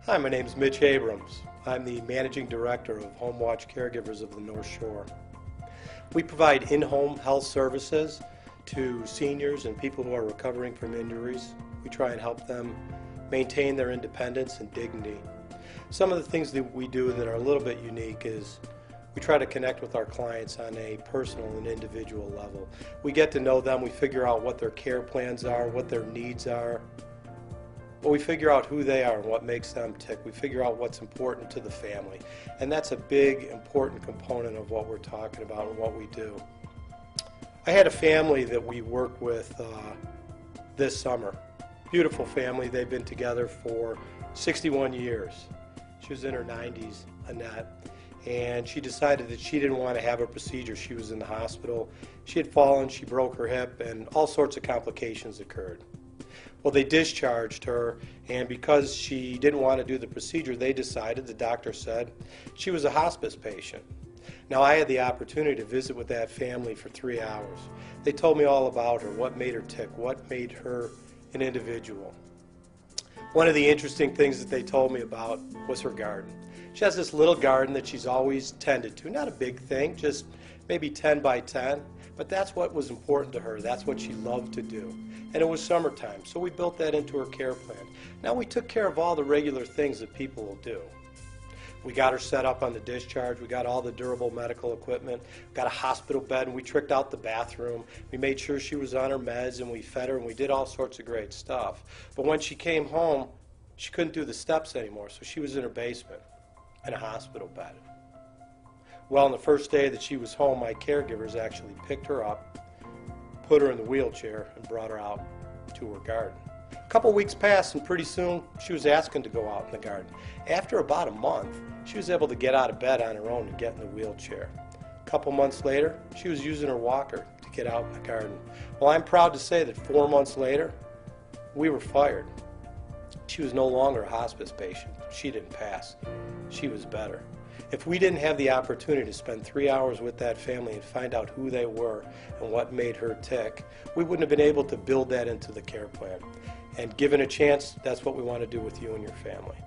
Hi, my name is Mitch Abrams. I'm the Managing Director of Homewatch CareGivers of the North Shore. We provide in-home health services to seniors and people who are recovering from injuries. We try and help them maintain their independence and dignity. Some of the things that we do that are a little bit unique is we try to connect with our clients on a personal and individual level. We get to know them, we figure out what their care plans are, what their needs are. But we figure out who they are and what makes them tick. We figure out what's important to the family. And that's a big, important component of what we're talking about and what we do. I had a family that we worked with this summer. Beautiful family. They've been together for 61 years. She was in her 90s, Annette, and she decided that she didn't want to have a procedure. She was in the hospital. She had fallen, she broke her hip, and all sorts of complications occurred. Well, they discharged her, and because she didn't want to do the procedure, they decided, the doctor said, she was a hospice patient. Now, I had the opportunity to visit with that family for 3 hours. They told me all about her, what made her tick, what made her an individual. One of the interesting things that they told me about was her garden. She has this little garden that she's always tended to, not a big thing, just maybe 10 by 10, but that's what was important to her. That's what she loved to do. And it was summertime, so we built that into her care plan. Now we took care of all the regular things that people will do. We got her set up on the discharge, we got all the durable medical equipment, got a hospital bed, and we tricked out the bathroom. We made sure she was on her meds, and we fed her, and we did all sorts of great stuff. But when she came home, she couldn't do the steps anymore, so she was in her basement in a hospital bed. Well, on the first day that she was home, my caregivers actually picked her up, put her in the wheelchair, and brought her out to her garden. A couple weeks passed, and pretty soon she was asking to go out in the garden. After about a month, she was able to get out of bed on her own and get in the wheelchair. A couple months later, she was using her walker to get out in the garden. Well, I'm proud to say that 4 months later, we were fired. She was no longer a hospice patient. She didn't pass. She was better. If we didn't have the opportunity to spend 3 hours with that family and find out who they were and what made her tick, we wouldn't have been able to build that into the care plan. And given a chance, that's what we want to do with you and your family.